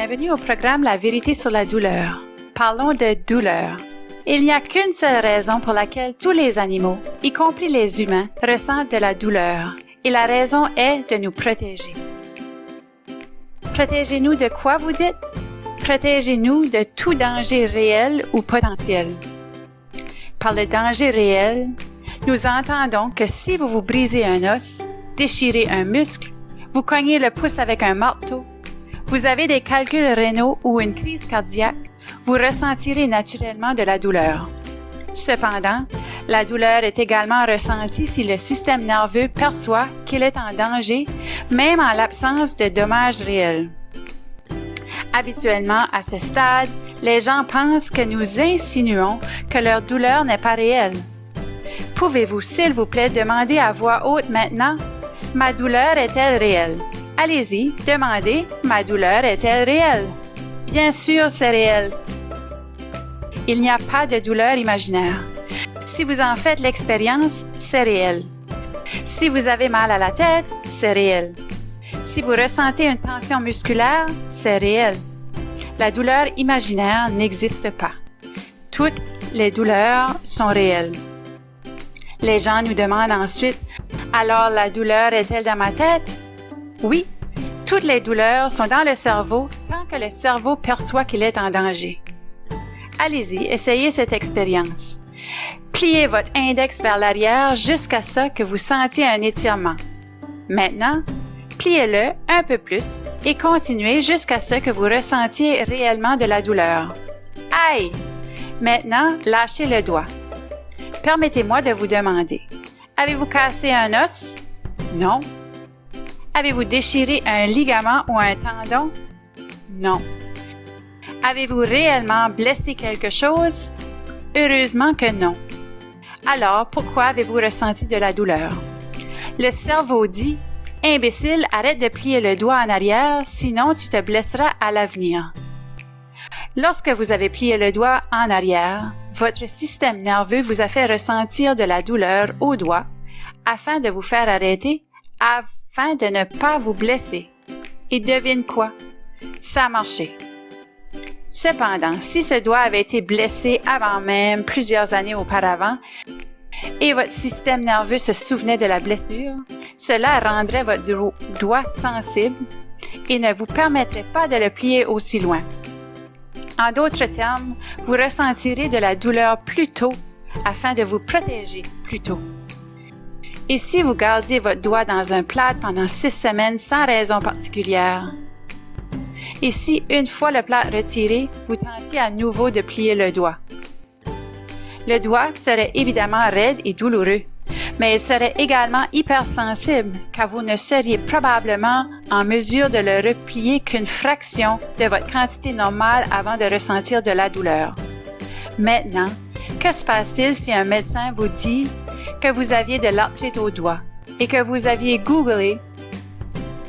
Bienvenue au programme La vérité sur la douleur. Parlons de douleur. Il n'y a qu'une seule raison pour laquelle tous les animaux, y compris les humains, ressentent de la douleur. Et la raison est de nous protéger. Protégez-nous de quoi, vous dites? Protégez-nous de tout danger réel ou potentiel. Par le danger réel, nous entendons que si vous vous brisez un os, déchirez un muscle, vous cognez le pouce avec un marteau, vous avez des calculs rénaux ou une crise cardiaque, vous ressentirez naturellement de la douleur. Cependant, la douleur est également ressentie si le système nerveux perçoit qu'il est en danger, même en l'absence de dommages réels. Habituellement, à ce stade, les gens pensent que nous insinuons que leur douleur n'est pas réelle. Pouvez-vous, s'il vous plaît, demander à voix haute maintenant « Ma douleur est-elle réelle? » Allez-y, demandez « Ma douleur est-elle réelle? » Bien sûr, c'est réel. Il n'y a pas de douleur imaginaire. Si vous en faites l'expérience, c'est réel. Si vous avez mal à la tête, c'est réel. Si vous ressentez une tension musculaire, c'est réel. La douleur imaginaire n'existe pas. Toutes les douleurs sont réelles. Les gens nous demandent ensuite « Alors la douleur est-elle dans ma tête? » Oui, toutes les douleurs sont dans le cerveau tant que le cerveau perçoit qu'il est en danger. Allez-y, essayez cette expérience. Pliez votre index vers l'arrière jusqu'à ce que vous sentiez un étirement. Maintenant, pliez-le un peu plus et continuez jusqu'à ce que vous ressentiez réellement de la douleur. Aïe! Maintenant, lâchez le doigt. Permettez-moi de vous demander, avez-vous cassé un os? Non. Avez-vous déchiré un ligament ou un tendon? Non. Avez-vous réellement blessé quelque chose? Heureusement que non. Alors, pourquoi avez-vous ressenti de la douleur? Le cerveau dit « Imbécile, arrête de plier le doigt en arrière, sinon tu te blesseras à l'avenir. » Lorsque vous avez plié le doigt en arrière, votre système nerveux vous a fait ressentir de la douleur au doigt afin de vous faire arrêter, afin de ne pas vous blesser. Et devine quoi? Ça a marché. Cependant, si ce doigt avait été blessé avant même, plusieurs années auparavant, et votre système nerveux se souvenait de la blessure, cela rendrait votre doigt sensible et ne vous permettrait pas de le plier aussi loin. En d'autres termes, vous ressentirez de la douleur plus tôt afin de vous protéger plus tôt. Et si vous gardiez votre doigt dans un plâtre pendant 6 semaines sans raison particulière? Et si, une fois le plâtre retiré, vous tentiez à nouveau de plier le doigt? Le doigt serait évidemment raide et douloureux, mais il serait également hypersensible car vous ne seriez probablement en mesure de le replier qu'une fraction de votre quantité normale avant de ressentir de la douleur. Maintenant, que se passe-t-il si un médecin vous dit que vous aviez de l'arthrite au doigt et que vous aviez googlé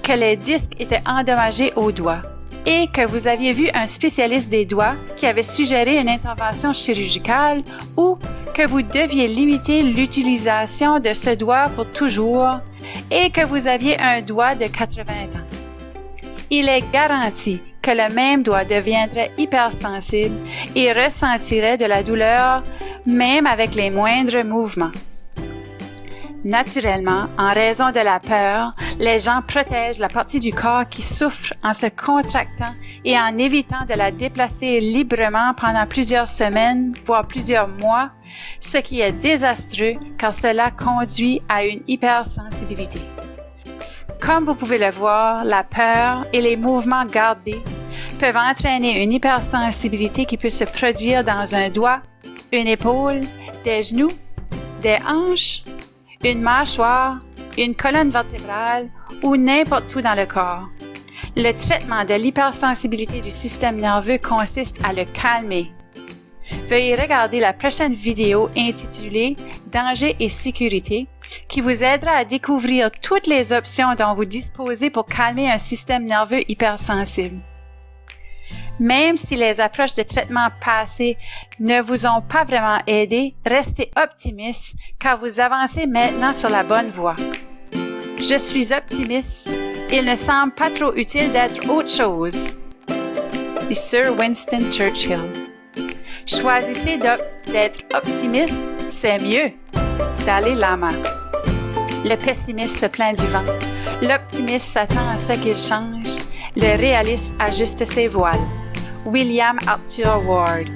que les disques étaient endommagés au doigt et que vous aviez vu un spécialiste des doigts qui avait suggéré une intervention chirurgicale ou que vous deviez limiter l'utilisation de ce doigt pour toujours et que vous aviez un doigt de 80 ans? Il est garanti que le même doigt deviendrait hypersensible et ressentirait de la douleur même avec les moindres mouvements. Naturellement, en raison de la peur, les gens protègent la partie du corps qui souffre en se contractant et en évitant de la déplacer librement pendant plusieurs semaines, voire plusieurs mois, ce qui est désastreux car cela conduit à une hypersensibilité. Comme vous pouvez le voir, la peur et les mouvements gardés peuvent entraîner une hypersensibilité qui peut se produire dans un doigt, une épaule, des genoux, des hanches, une mâchoire, une colonne vertébrale ou n'importe où dans le corps. Le traitement de l'hypersensibilité du système nerveux consiste à le calmer. Veuillez regarder la prochaine vidéo intitulée « Danger et sécurité » qui vous aidera à découvrir toutes les options dont vous disposez pour calmer un système nerveux hypersensible. Même si les approches de traitement passées ne vous ont pas vraiment aidé, restez optimiste car vous avancez maintenant sur la bonne voie. Je suis optimiste. Il ne semble pas trop utile d'être autre chose. et Sir Winston Churchill. Choisissez d'être optimiste, c'est mieux. Dalai Lama. Le pessimiste se plaint du vent. L'optimiste s'attend à ce qu'il change. Le réaliste ajuste ses voiles. William Arthur Ward.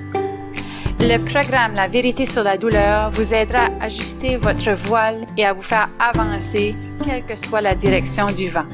Le programme La vérité sur la douleur vous aidera à ajuster votre voile et à vous faire avancer, quelle que soit la direction du vent.